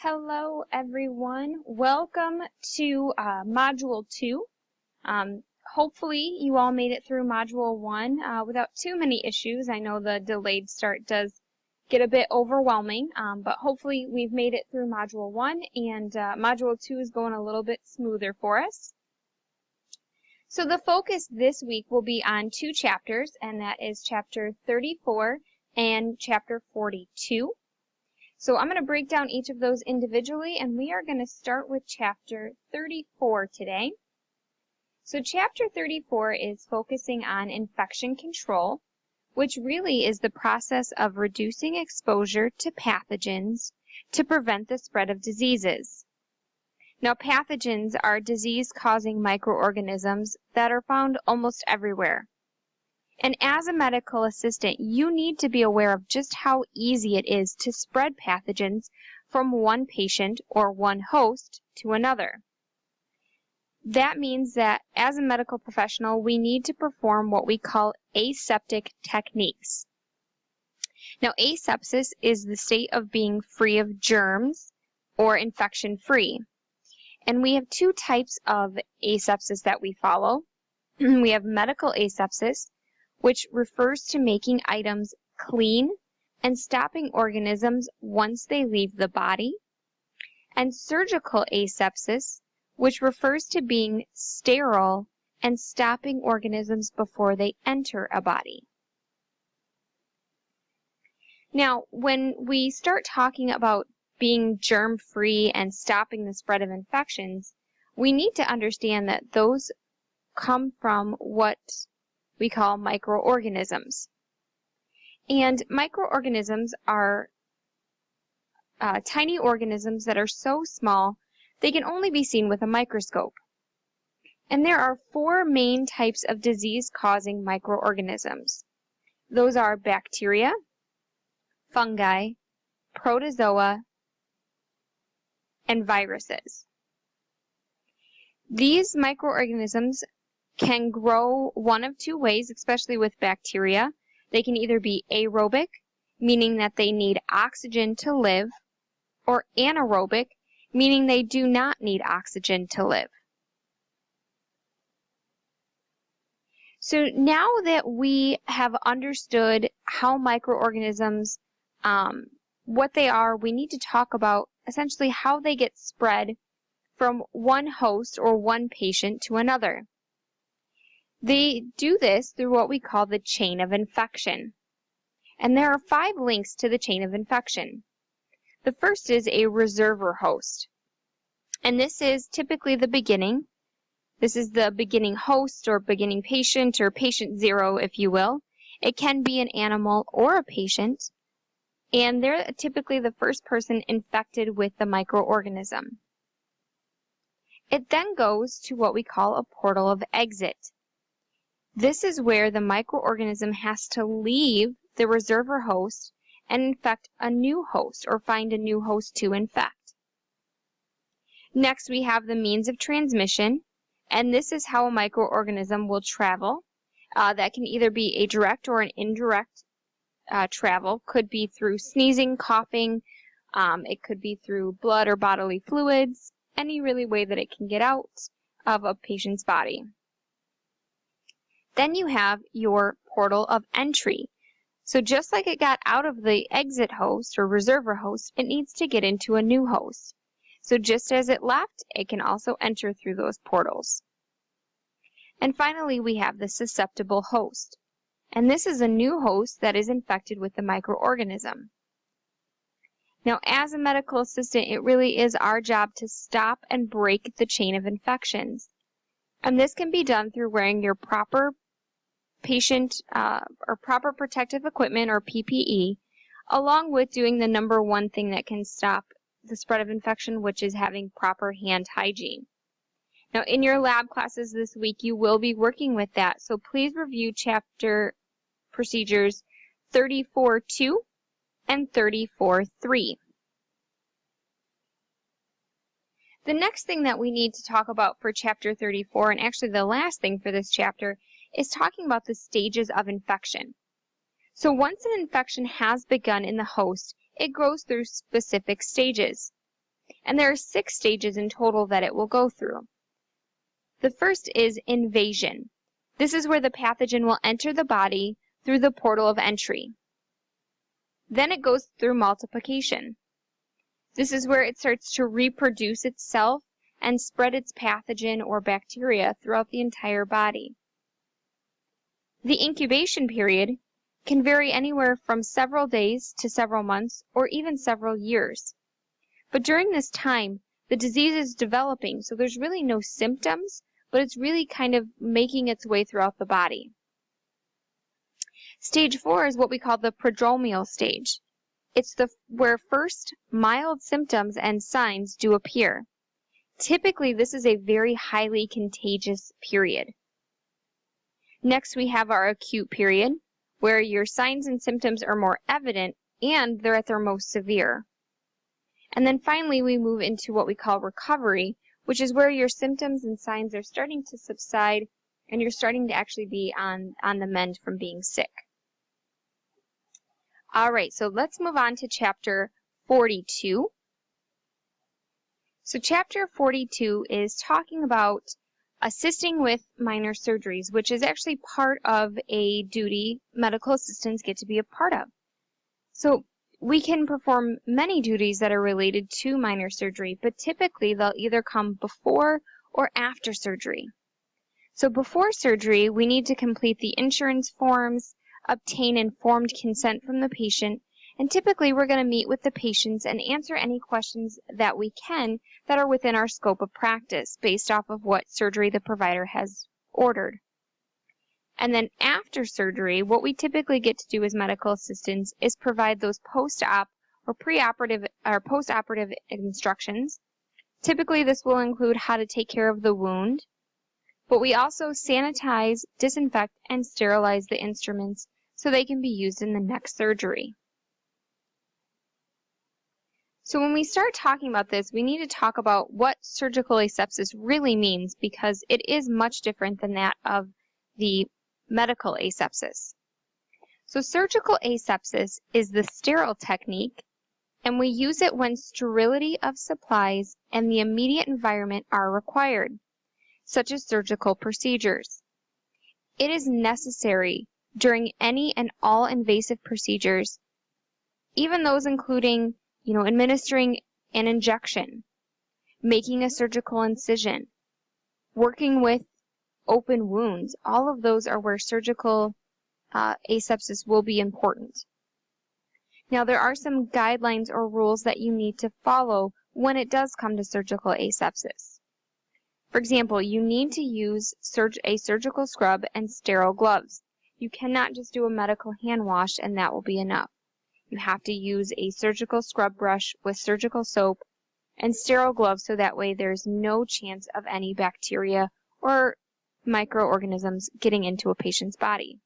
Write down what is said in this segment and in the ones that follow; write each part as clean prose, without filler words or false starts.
Hello everyone, welcome to Module 2. Hopefully you all made it through Module 1 without too many issues. I know the delayed start does get a bit overwhelming, but hopefully we've made it through Module 1 and Module 2 is going a little bit smoother for us. So the focus this week will be on two chapters, and that is Chapter 34 and Chapter 42. So I'm going to break down each of those individually, and we are going to start with Chapter 34 today. So Chapter 34 is focusing on infection control, which really is the process of reducing exposure to pathogens to prevent the spread of diseases. Now, pathogens are disease-causing microorganisms that are found almost everywhere. And as a medical assistant, you need to be aware of just how easy it is to spread pathogens from one patient or one host to another. That means that as a medical professional, we need to perform what we call aseptic techniques. Now, asepsis is the state of being free of germs or infection-free. And we have two types of asepsis that we follow. We have medical asepsis, which refers to making items clean and stopping organisms once they leave the body, and surgical asepsis, which refers to being sterile and stopping organisms before they enter a body. Now, when we start talking about being germ-free and stopping the spread of infections, we need to understand that those come from what we call microorganisms. And microorganisms are tiny organisms that are so small they can only be seen with a microscope. And there are four main types of disease-causing microorganisms. Those are bacteria, fungi, protozoa, and viruses. These microorganisms can grow one of two ways, especially with bacteria. They can either be aerobic, meaning that they need oxygen to live, or anaerobic, meaning they do not need oxygen to live. So now that we have understood how microorganisms, what they are, we need to talk about essentially how they get spread from one host or one patient to another. They do this through what we call the chain of infection. And there are 5 links to the chain of infection. The first is a reservoir host. And this is typically the beginning. This is the beginning host or beginning patient or patient 0, if you will. It can be an animal or a patient. And they're typically the first person infected with the microorganism. It then goes to what we call a portal of exit. This is where the microorganism has to leave the reservoir host and infect a new host or find a new host to infect. Next, we have the means of transmission, and this is how a microorganism will travel. That can either be a direct or an indirect travel. Could be through sneezing, coughing, it could be through blood or bodily fluids, any really way that it can get out of a patient's body. Then you have your portal of entry. So just like it got out of the exit host or reservoir host, it needs to get into a new host. So just as it left, it can also enter through those portals. And finally, we have the susceptible host. And this is a new host that is infected with the microorganism. Now, as a medical assistant, it really is our job to stop and break the chain of infections. And this can be done through wearing your proper patient or proper protective equipment or PPE, along with doing the number one thing that can stop the spread of infection, which is having proper hand hygiene. Now, in your lab classes this week, you will be working with that, so please review chapter procedures 34.2 and 34.3. The next thing that we need to talk about for chapter 34, and actually the last thing for this chapter, is talking about the stages of infection. So once an infection has begun in the host, it goes through specific stages. And there are 6 stages in total that it will go through. The first is invasion. This is where the pathogen will enter the body through the portal of entry. Then it goes through multiplication. This is where it starts to reproduce itself and spread its pathogen or bacteria throughout the entire body. The incubation period can vary anywhere from several days to several months or even several years. But during this time, the disease is developing, so there's really no symptoms, but it's really kind of making its way throughout the body. Stage 4 is what we call the prodromal stage. It's where first mild symptoms and signs do appear. Typically, this is a very highly contagious period. Next, we have our acute period, where your signs and symptoms are more evident and they're at their most severe. And then finally, we move into what we call recovery, which is where your symptoms and signs are starting to subside and you're starting to actually be on the mend from being sick. All right, so let's move on to chapter 42. So chapter 42 is talking about assisting with minor surgeries, which is actually part of a duty medical assistants get to be a part of. So we can perform many duties that are related to minor surgery, but typically they'll either come before or after surgery. So before surgery, we need to complete the insurance forms, obtain informed consent from the patient, and typically we're going to meet with the patients and answer any questions that we can that are within our scope of practice based off of what surgery the provider has ordered. And then after surgery, what we typically get to do as medical assistants is provide those post-op or preoperative or post-operative instructions. Typically this will include how to take care of the wound, but we also sanitize, disinfect, and sterilize the instruments so they can be used in the next surgery. So when we start talking about this, we need to talk about what surgical asepsis really means because it is much different than that of the medical asepsis. So surgical asepsis is the sterile technique, and we use it when sterility of supplies and the immediate environment are required, such as surgical procedures. It is necessary during any and all invasive procedures, even those including administering an injection, making a surgical incision, working with open wounds. All of those are where surgical asepsis will be important. Now, there are some guidelines or rules that you need to follow when it does come to surgical asepsis. For example, you need to use a surgical scrub and sterile gloves. You cannot just do a medical hand wash and that will be enough. You have to use a surgical scrub brush with surgical soap and sterile gloves so that way there's no chance of any bacteria or microorganisms getting into a patient's body.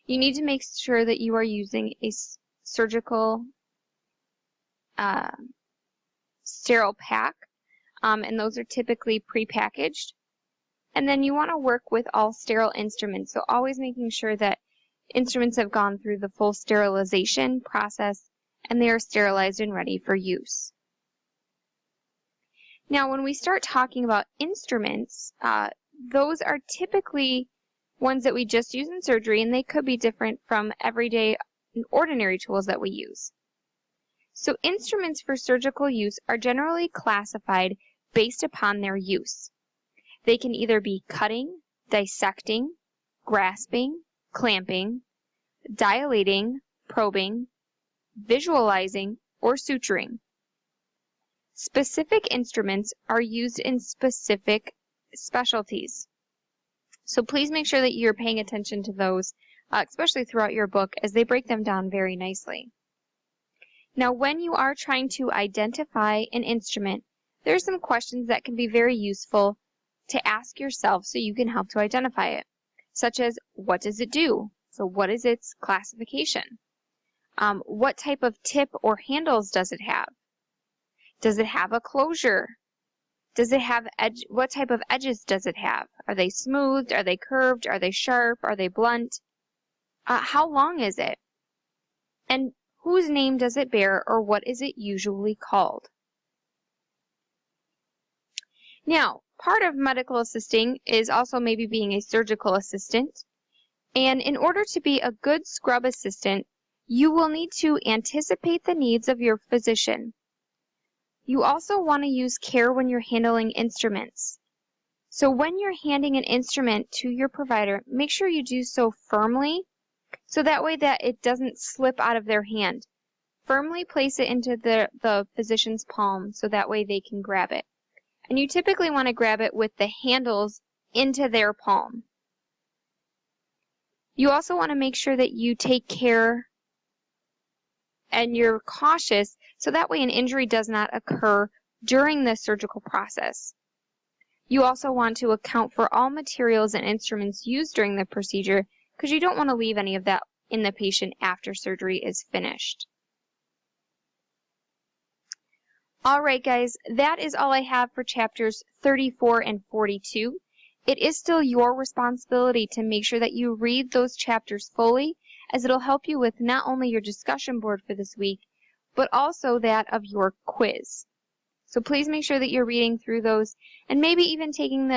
You need to make sure that you are using a surgical sterile pack, and those are typically prepackaged. And then you want to work with all sterile instruments, so always making sure that instruments have gone through the full sterilization process and they are sterilized and ready for use. Now, when we start talking about instruments, those are typically ones that we just use in surgery, and they could be different from everyday and ordinary tools that we use. So instruments for surgical use are generally classified based upon their use. They can either be cutting, dissecting, grasping, clamping, dilating, probing, visualizing, or suturing. Specific instruments are used in specific specialties. So please make sure that you're paying attention to those, especially throughout your book, as they break them down very nicely. Now, when you are trying to identify an instrument, there are some questions that can be very useful to ask yourself so you can help to identify it, such as, what does it do? So what is its classification? What type of tip or handles does it have? Does it have a closure? Does it have what type of edges does it have? Are they smoothed? Are they curved? Are they sharp? Are they blunt? How long is it? And whose name does it bear, or what is it usually called? Now, part of medical assisting is also maybe being a surgical assistant. And in order to be a good scrub assistant, you will need to anticipate the needs of your physician. You also want to use care when you're handling instruments. So when you're handing an instrument to your provider, make sure you do so firmly, so that way that it doesn't slip out of their hand. Firmly place it into the physician's palm so that way they can grab it. And you typically want to grab it with the handles into their palm. You also want to make sure that you take care and you're cautious so that way an injury does not occur during the surgical process. You also want to account for all materials and instruments used during the procedure because you don't want to leave any of that in the patient after surgery is finished. All right, guys, that is all I have for chapters 34 and 42. It is still your responsibility to make sure that you read those chapters fully, as it'll help you with not only your discussion board for this week, but also that of your quiz. So please make sure that you're reading through those and maybe even taking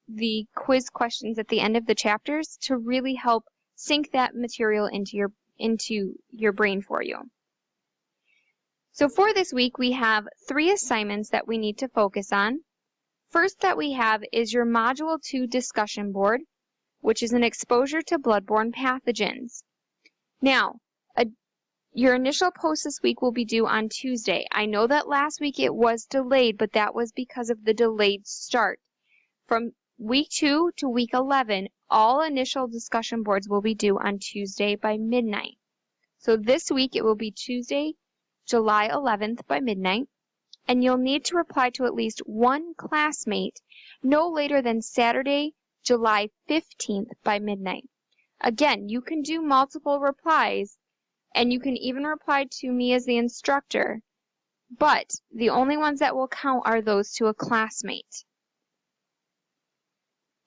the quiz questions at the end of the chapters to really help sink that material into your brain for you. So for this week, we have 3 assignments that we need to focus on. First that we have is your Module 2 discussion board, which is an exposure to bloodborne pathogens. Now, your initial post this week will be due on Tuesday. I know that last week it was delayed, but that was because of the delayed start. From week 2 to week 11, all initial discussion boards will be due on Tuesday by midnight. So this week it will be Tuesday, July 11th by midnight, and you'll need to reply to at least one classmate no later than Saturday, July 15th by midnight. Again, you can do multiple replies, and you can even reply to me as the instructor, but the only ones that will count are those to a classmate.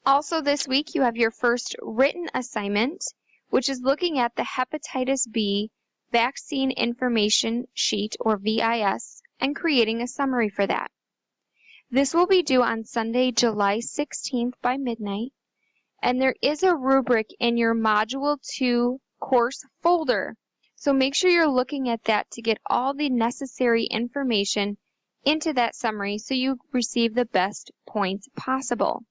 Also this week, you have your first written assignment, which is looking at the hepatitis B vaccine information sheet, or VIS, and creating a summary for that. This will be due on Sunday, July 16th by midnight, and there is a rubric in your Module 2 course folder. So make sure you're looking at that to get all the necessary information into that summary so you receive the best points possible.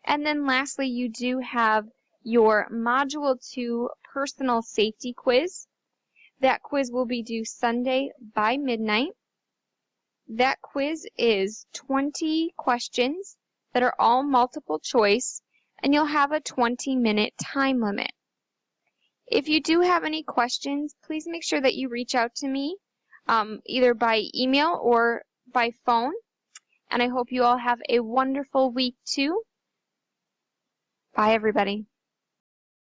And then lastly, you do have your Module 2 personal safety quiz. That quiz will be due Sunday by midnight. That quiz is 20 questions that are all multiple choice, and you'll have a 20-minute time limit. If you do have any questions, please make sure that you reach out to me, either by email or by phone. And I hope you all have a wonderful week too. Bye, everybody.